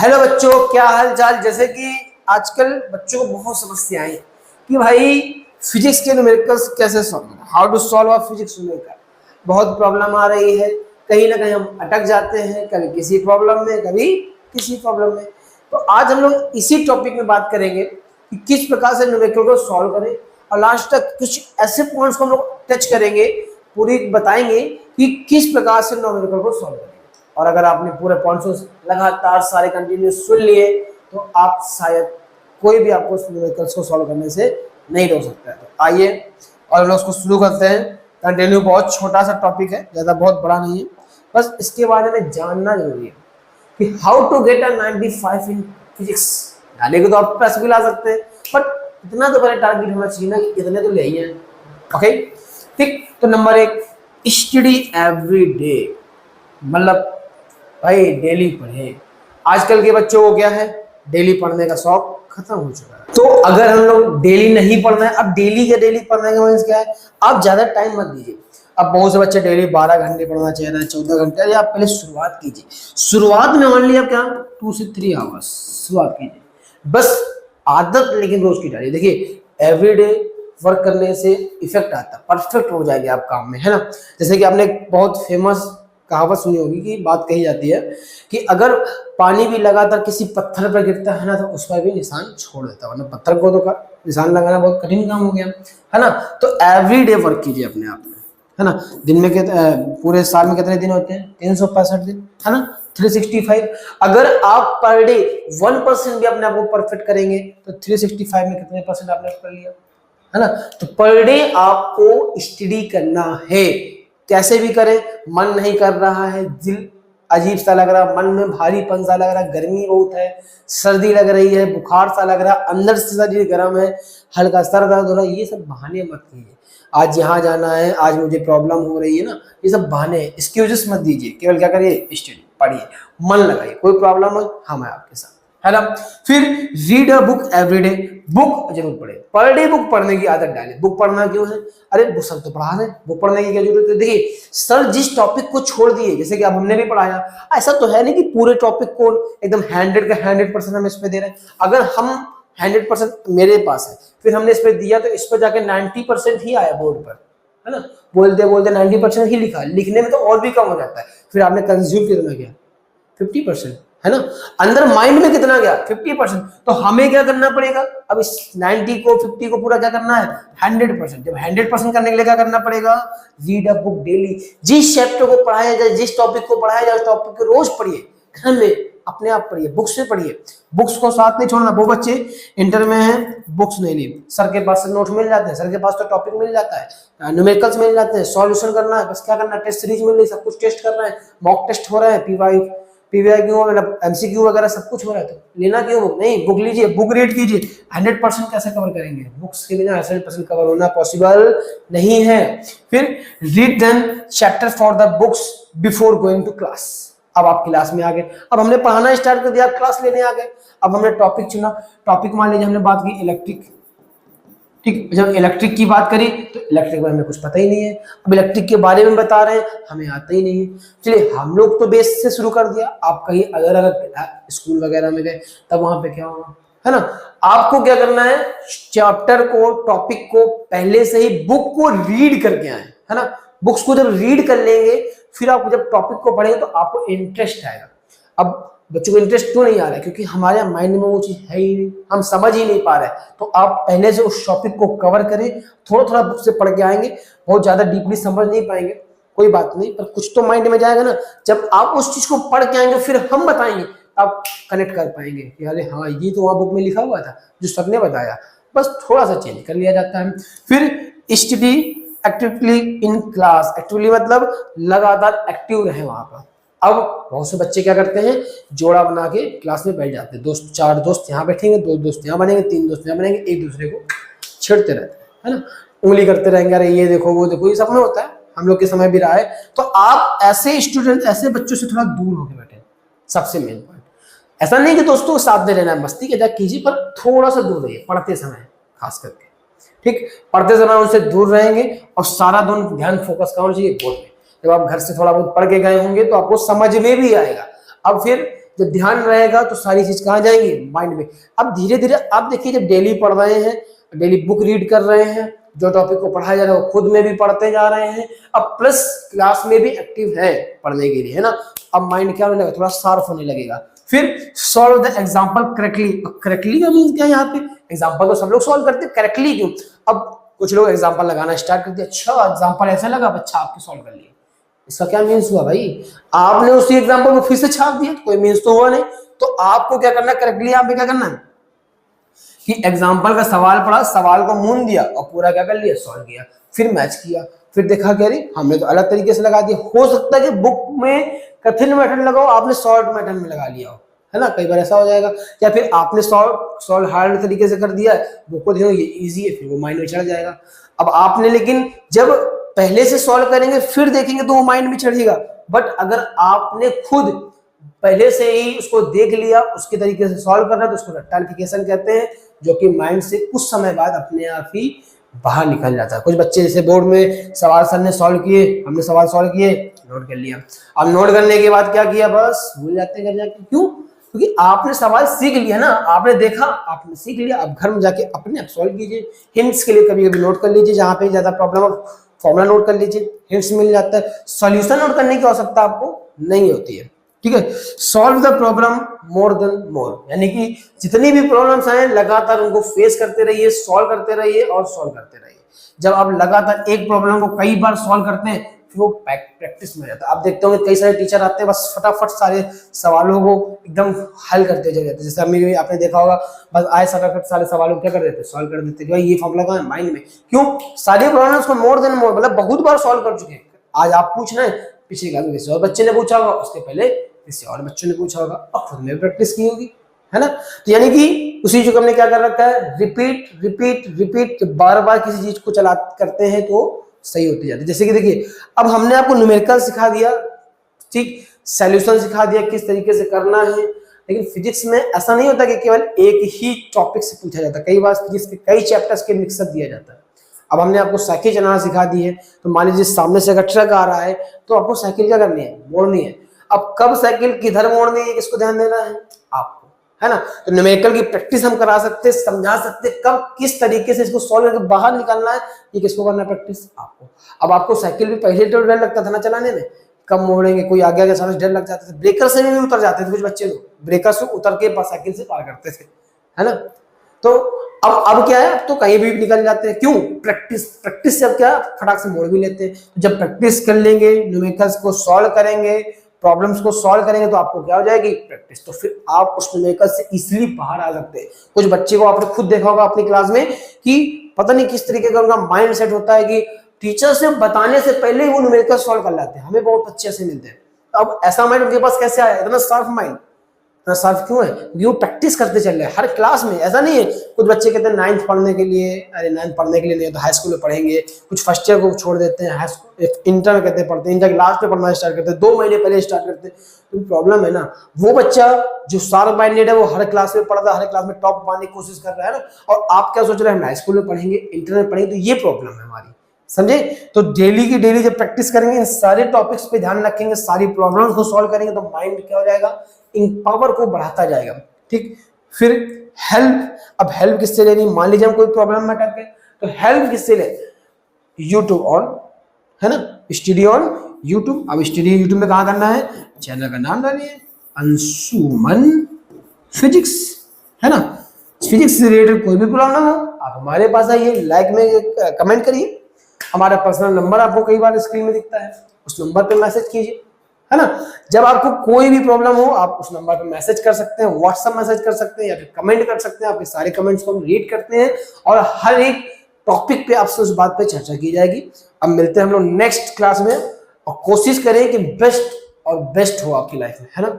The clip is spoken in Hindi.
हेलो बच्चों, क्या हाल चाल। जैसे कि आजकल बच्चों को बहुत समस्या आई कि भाई फिजिक्स के न्यूमेरिकल्स कैसे सॉल्व करें, how to solve a physics numerical. बहुत प्रॉब्लम आ रही है, कहीं ना कहीं हम अटक जाते हैं, कभी किसी प्रॉब्लम में कभी किसी प्रॉब्लम में। तो आज हम लोग इसी टॉपिक में बात करेंगे कि किस प्रकार से न्यूमेरिकल को सॉल्व करें, और लास्ट तक कुछ ऐसे पॉइंट्स को हम लोग टच करेंगे, पूरी बताएंगे कि किस प्रकार से न्यूमेरिकल को सॉल्व करें। और अगर आपने पूरे पॉइंट्स लगातार सारे कंटिन्यू सुन लिए तो आप शायद कोई भी आपको न्यूमेरिकल्स को सॉल्व करने से नहीं रोक सकता है। तो आइए और लोग उसको शुरू करते हैं। कंटिन्यू बहुत छोटा सा टॉपिक है, ज़्यादा बहुत बड़ा नहीं है, बस इसके बारे में जानना जरूरी है कि how to get a 95 in physics. जाने को तो आप प्लस भी ला सकते हैं, बट इतना तो पहले टारगेट होना चाहिए ना कि इतने तो ले ही हैं। ओके ठीक, तो नंबर 1, स्टडी एवरी डे। मतलब भाई डेली पढ़े। आजकल के बच्चों को क्या है, डेली पढ़ने का शौक खत्म हो चुका है। तो अगर हम लोग डेली नहीं पढ़ना है, अब डेली के डेली पढ़ने का मीन्स क्या है, आप ज्यादा टाइम मत दीजिए। अब बहुत से बच्चे डेली 12 घंटे पढ़ना चाह रहे हैं, 14 घंटे। अरे आप पहले शुरुआत कीजिए। शुरुआत में ओनली आप क्या 2 से 3 आवर्स शुरुआत कीजिए, बस आदत लेकिन रोज की डालिए। देखिए एवरीडे वर्क करने से इफेक्ट आता है, परफेक्ट हो जाएंगे आप काम में, है ना। जैसे कि आपने बहुत फेमस कहावत सुनी होगी कि बात कही जाती है कि अगर पानी भी लगातार किसी पत्थर पर गिरता है ना तो उस पर भी निशान छोड़ देता है, वरना पत्थर को तो निशान लगाना बहुत कठिन काम हो गया, है ना। तो एवरीडे वर्क कीजिए अपने आप में, है ना। दिन में पूरे साल में कितने दिन होते हैं, 365 दिन, है ना, 365। अगर आप पर डे 1% भी अपने आप को परफेक्ट करेंगे तो 365 में कितने परसेंट आपने कर लिया, है ना। तो पर डे आपको स्टडी करना है, कैसे भी करें। मन नहीं कर रहा है, दिल अजीब सा लग रहा है, मन में भारीपन सा लग रहा है, गर्मी बहुत है, सर्दी लग रही है, बुखार सा लग रहा है, अंदर से शरीर गर्म है, हल्का सर दर्द हो रहा है, ये सब बहाने मत कीजिए। आज यहाँ जाना है, आज मुझे प्रॉब्लम हो रही है ना, ये सब बहाने हैं, एक्सक्यूजेस मत दीजिए। केवल क्या करिए, स्टडी पढ़िए, मन लगाइए। कोई प्रॉब्लम है, हम हैं आपके साथ, है ना। फिर read a book everyday. Book जरूर पढ़े, पर डे बुक पढ़ने की आदत डालें। बुक पढ़ना क्यों है, अरे बुक सर तो पढ़ा रहे, बुक पढ़ने की क्या जरूरत है। देखिए सर जिस टॉपिक को छोड़ दिए, जैसे कि अब हमने भी पढ़ाया, ऐसा तो है नहीं कि पूरे टॉपिक को एकदम 100 का 100% हम इस पे दे रहे हैं। अगर हम 100% मेरे पास है, फिर हमने इस पे दिया तो इस पे जाके 90% ही आया बोर्ड पर, है ना। बोलते बोलते 90% ही लिखा, लिखने में तो और भी कम हो जाता है। फिर आपने कंज्यूम कितना किया, 50%, है ना। अंदर माइंड में कितना गया, 50%। तो हमें क्या करना पड़ेगा, अब इस 90 को 50 को पूरा क्या करना है, 100%। जब 100% करने के लिए क्या करना पड़ेगा, रीड अ बुक डेली। जिस चैप्टर को पढ़ाया जाए, जिस टॉपिक को पढ़ाया जाए, उस टॉपिक को रोज पढ़िए, घर में अपने आप पढ़िए, बुक्स से पढ़िए, बुक्स को साथ नहीं छोड़ना। वो बच्चे इंटर में है, बुक्स नहीं ली, सर के पास से नोट मिल जाते हैं, सर के पास तो टॉपिक मिल जाता है, न्यूमेरिकल्स मिल जाते हैं, सॉल्यूशन करना है, बस क्या करना है, टेस्ट सीरीज मिल रही, सब कुछ टेस्ट कर रहे हैं, मॉक टेस्ट हो रहा है, पीवाईक्यू मतलब एमसीक्यू वगैरह सब कुछ हो रहा है। तो लेना क्यों बुक, नहीं बुक लीजिए, बुक रीड कीजिए। 100% कैसे कवर करेंगे, बुक्स के बिना 100% कवर होना पॉसिबल नहीं है। फिर read then chapter for the books before going to class. अब आप क्लास में आ गए, अब हमने पढ़ाना स्टार्ट कर दिया, क्लास लेने आ गए। अब हमने टॉपिक चुना, टॉपिक मान लीजिए हमने बात की इलेक्ट्रिक, ठीक। जब इलेक्ट्रिक की बात करी तो इलेक्ट्रिक में हमें कुछ पता ही नहीं है, अब इलेक्ट्रिक के बारे में बता रहे हैं, हमें आता ही नहीं है। चलिए हम लोग तो बेस से शुरू कर दिया, आप कहीं अगर स्कूल वगैरह में गए तब वहां पे क्या होगा, है ना। आपको क्या करना है, चैप्टर को, टॉपिक को पहले से ही बुक को रीड करके आए, है ना। बुक्स को जब रीड कर लेंगे, फिर आप जब टॉपिक को पढ़ेंगे तो आपको इंटरेस्ट आएगा। अब बच्चों को इंटरेस्ट क्यों नहीं आ रहा है, क्योंकि हमारे माइंड में वो चीज है ही नहीं, हम समझ ही नहीं पा रहे। तो आप पहले से उस टॉपिक को कवर करें, थोड़ा थोड़ा बुक से पढ़ के आएंगे, बहुत ज्यादा डीपली समझ नहीं पाएंगे, कोई बात नहीं, पर कुछ तो माइंड में जाएगा ना। जब आप उस चीज को पढ़ के आएंगे, फिर हम बताएंगे, आप कनेक्ट कर पाएंगे कि अरे हाँ ये तो वहां बुक में लिखा हुआ था जो सर ने बताया, बस थोड़ा सा चेंज कर लिया जाता है। फिर study actively in class. Actively मतलब लगातार एक्टिव रहे वहां पर। अब बहुत से बच्चे क्या करते हैं, जोड़ा बना के क्लास में बैठ जाते हैं, दोस्त 4 दोस्त यहाँ बैठेंगे, 2 दोस्त यहाँ बनेंगे, 3 दोस्त यहाँ बनेंगे, एक दूसरे को छेड़ते रहते हैं, है ना, उंगली करते रहेंगे, अरे ये देखो वो देखो, ये सब में होता है, हम लोग के समय भी रहा है। तो आप ऐसे स्टूडेंट, ऐसे बच्चों से थोड़ा दूर होकर बैठे, सबसे मेन पॉइंट। ऐसा नहीं कि दोस्तों को साथ में रहना है, मस्ती के जाए कीजिए, पर थोड़ा सा दूर रहिए पढ़ते समय, खास करके, ठीक। पढ़ते समय उनसे दूर रहेंगे और सारा ध्यान फोकस करना चाहिए बोर्ड में। जब आप घर से थोड़ा बहुत पढ़ के गए होंगे तो आपको समझ में भी आएगा। अब फिर जब ध्यान रहेगा तो सारी चीज कहाँ जाएंगी, माइंड में। अब धीरे धीरे आप देखिए, जब डेली पढ़ रहे हैं, डेली बुक रीड कर रहे हैं, जो टॉपिक को पढ़ाया जा रहा है वो खुद में भी पढ़ते जा रहे हैं, अब प्लस क्लास में भी एक्टिव है पढ़ने के लिए, है ना। अब माइंड क्या होने लगेगा, थोड़ा शार्प होने लगेगा। फिर solve the example correctly. Correctly का मीन क्या है यहाँ पे, एग्जाम्पल तो सब लोग सॉल्व करते हैं, करेक्टली क्यों। अब कुछ लोग एग्जाम्पल लगाना स्टार्ट कर दिया, अच्छा एग्जाम्पल ऐसा लगा, अच्छा आपके सॉल्व कर लिए, इसका क्या मीन्स हुआ भाई, आपने उसी एग्जाम्पल को फिर से छाप दिया, कोई मीन्स तो हुआ नहीं। तो आपको क्या करना है, करेक्टली यहाँ पे क्या करना है कि एग्जाम्पल का सवाल पढ़ा, सवाल को मून दिया और पूरा क्या कर लिया, सॉल्व किया, फिर मैच किया, फिर देखा क्या रे हमने तो अलग तरीके से लगा दिया। हो सकता है कि बुक में कठिन मेथड लगाओ, आपने शॉर्ट मेथड में लगा लिया हो, है ना, कई बार ऐसा हो जाएगा। या फिर आपने सॉल्व हार्ड तरीके से कर दिया, बुक को देखो ये इजी है, फिर वो माइंड में चढ़ जाएगा। अब आपने लेकिन जब पहले से सॉल्व करेंगे फिर देखेंगे तो वो माइंड में चढ़ेगा, बट अगर आपने खुद पहले से ही उसको देख लिया, उसके तरीके से सॉल्व करना, तो उसको रट्टाफिकेशन कहते हैं, जो कि माइंड से कुछ समय बाद अपने आप ही बाहर निकल जाता है। कुछ बच्चे जैसे बोर्ड में सवाल सर ने सॉल्व किए, हमने सवाल सॉल्व किए, नोट कर लिया, अब नोट करने के बाद क्या किया, बस भूल जाते हैं घर जाके। क्यों, क्योंकि आपने सवाल सीख लिया ना, आपने देखा, आपने सीख लिया, अब घर में जाके अपने आप सॉल्व कीजिए। हिंट्स के लिए कभी कभी नोट कर लीजिए, जहां पे ज्यादा प्रॉब्लम हो फॉर्मूला नोट कर लीजिए, हिंट्स मिल जाता है। सॉल्यूशन नोट करने की आवश्यकता आपको नहीं होती है, ठीक है। Solve the problem more than more, यानी कि जितनी भी प्रॉब्लम्स आए लगातार उनको फेस करते रहिए, सॉल्व करते रहिए और सॉल्व करते रहिए। जब आप लगातार एक प्रॉब्लम को कई बार सॉल्व करते हैं, फिर वो प्रैक्टिस में जाता है। आप देखते होंगे कई सारे टीचर आते हैं, बस फटाफट सारे सवालों को एकदम हल करते चले जाते हैं। जैसे अभी आपने देखा होगा, बस आए फटाफट सारे सवालों को क्या कर देते, सॉल्व कर देते, भाई ये फॉर्मूला कहाँ है, माइंड में। क्यों, सारी प्रॉब्लम्स को मोर देन मोर, मतलब बहुत बार सॉल्व कर चुके हैं। आज आप पूछ रहे हैं, पिछले क्लास में किसी और बच्चे ने पूछा होगा, उसके पहले किसी और बच्चों ने पूछा होगा, और खुद में प्रैक्टिस की होगी, है ना। तो यानी कि उसी जो हमने क्या कर रखा है, रिपीट रिपीट रिपीट, बार बार किसी चीज को चला करते हैं तो सही होती जाती है। जैसे कि देखिए, अब हमने आपको न्यूमेरिकल सिखा दिया, ठीक, सॉल्यूशन सिखा दिया किस तरीके से करना है, लेकिन फिजिक्स में ऐसा नहीं होता कि केवल एक ही टॉपिक से पूछा जाता है, कई बार फिजिक्स के कई चैप्टर्स के मिक्सअप दिया जाता है। अब हमने आपको साइकिल चलाना सिखा दी है, तो मान लीजिए सामने से अगर ट्रक आ रहा है, तो आपको साइकिल क्या करनी है, मोड़नी है। अब कब साइकिल किधर मोड़नी है, किसको ध्यान देना है, आपको, है ना। तो न्यूमेरिकल की प्रैक्टिस हम करा सकते हैं, समझा सकते हैं, कब किस तरीके से इसको सॉल्व करके बाहर निकालना है, ये किसको करना है, प्रैक्टिस आपको। अब आपको साइकिल भी पहले तो डर लगता था ना चलाने में, कब मोड़ेंगे, कोई आगे आगे सारा डर लग जाता था, ब्रेकर से भी उतर जाते थे कुछ बच्चे लोग, ब्रेकर से उतर के साइकिल से पार करते थे, है ना। तो अब क्या है, अब तो कहीं भी निकल जाते हैं। क्यों, प्रैक्टिस से अब क्या, फटाक से मोड़ भी लेते हैं। जब प्रैक्टिस कर लेंगे, न्यूमेरिकल्स को सॉल्व करेंगे, प्रॉब्लम्स को सॉल्व करेंगे, तो आपको क्या हो जाएगी, प्रैक्टिस। तो फिर आप उस न्यूमेरिकल से इजीली बाहर आ सकते हैं। कुछ बच्चे को आपने खुद देखा होगा अपनी क्लास में कि पता नहीं किस तरीके का उनका माइंड सेट होता है कि टीचर से बताने से पहले ही वो न्यूमेरिकल सॉल्व कर लाते हैं। हमें बहुत अच्छे से मिलते हैं। अब ऐसा माइंड उनके पास कैसे आया, इतना शार्प माइंड, इतना शार्प क्यों है, क्योंकि वो प्रैक्टिस करते चल रहे हैं हर क्लास में। ऐसा नहीं है, कुछ बच्चे कहते हैं 9th पढ़ने के लिए, अरे 9th पढ़ने के लिए नहीं तो हाई स्कूल में पढ़ेंगे, कुछ फर्स्ट ईयर को छोड़ देते हैं, हाई स्कूल इंटर में कहते हैं पढ़ते हैं, इंटर के लास्ट में पढ़ना स्टार्ट करते हैं, 2 महीने पहले स्टार्ट करते हैं। तो प्रॉब्लम है ना, वो बच्चा जो शार्प माइंडेड है वो हर क्लास में पढ़ता है, हर क्लास में टॉप पाने की कोशिश कर रहा है ना, और आप क्या सोच रहे हैं, हम हाई स्कूल में पढ़ेंगे, इंटर में पढ़ेंगे, तो ये प्रॉब्लम है हमारी, समझे। तो डेली की डेली जब प्रैक्टिस करेंगे, इन सारे टॉपिक्स पे ध्यान रखेंगे, सारी प्रॉब्लम्स को सॉल्व करेंगे, तो माइंड क्या हो जाएगा, इन पावर को बढ़ाता जाएगा, ठीक। फिर हेल्प, अब हेल्प किससे लेनी, मान लीजिए हम कोई प्रॉब्लम में अटक गए, तो हेल्प किससे ले, यूट्यूब ऑन, है ना, स्टडी ऑन यूट्यूब। अब स्टडी यूट्यूब में कहाँ करना है, चैनल का नाम डालिए, अंशुमन फिजिक्स, है ना। फिजिक्स से रिलेटेड कोई भी प्रॉब्लम हो, आप हमारे पास आइए, लाइक में कमेंट करिए, हमारा पर्सनल नंबर आपको कई बार स्क्रीन में दिखता है, उस नंबर पे मैसेज कीजिए, है ना। जब आपको कोई भी प्रॉब्लम हो, आप उस नंबर पे मैसेज कर सकते हैं, व्हाट्सएप मैसेज कर सकते हैं, या फिर कमेंट कर सकते हैं। आपके सारे कमेंट्स को हम रीड करते हैं और हर एक टॉपिक पे आपसे उस बात पे चर्चा की जाएगी। अब मिलते हैं हम लोग नेक्स्ट क्लास में, और कोशिश करें कि बेस्ट और बेस्ट हो आपकी लाइफ में, है ना।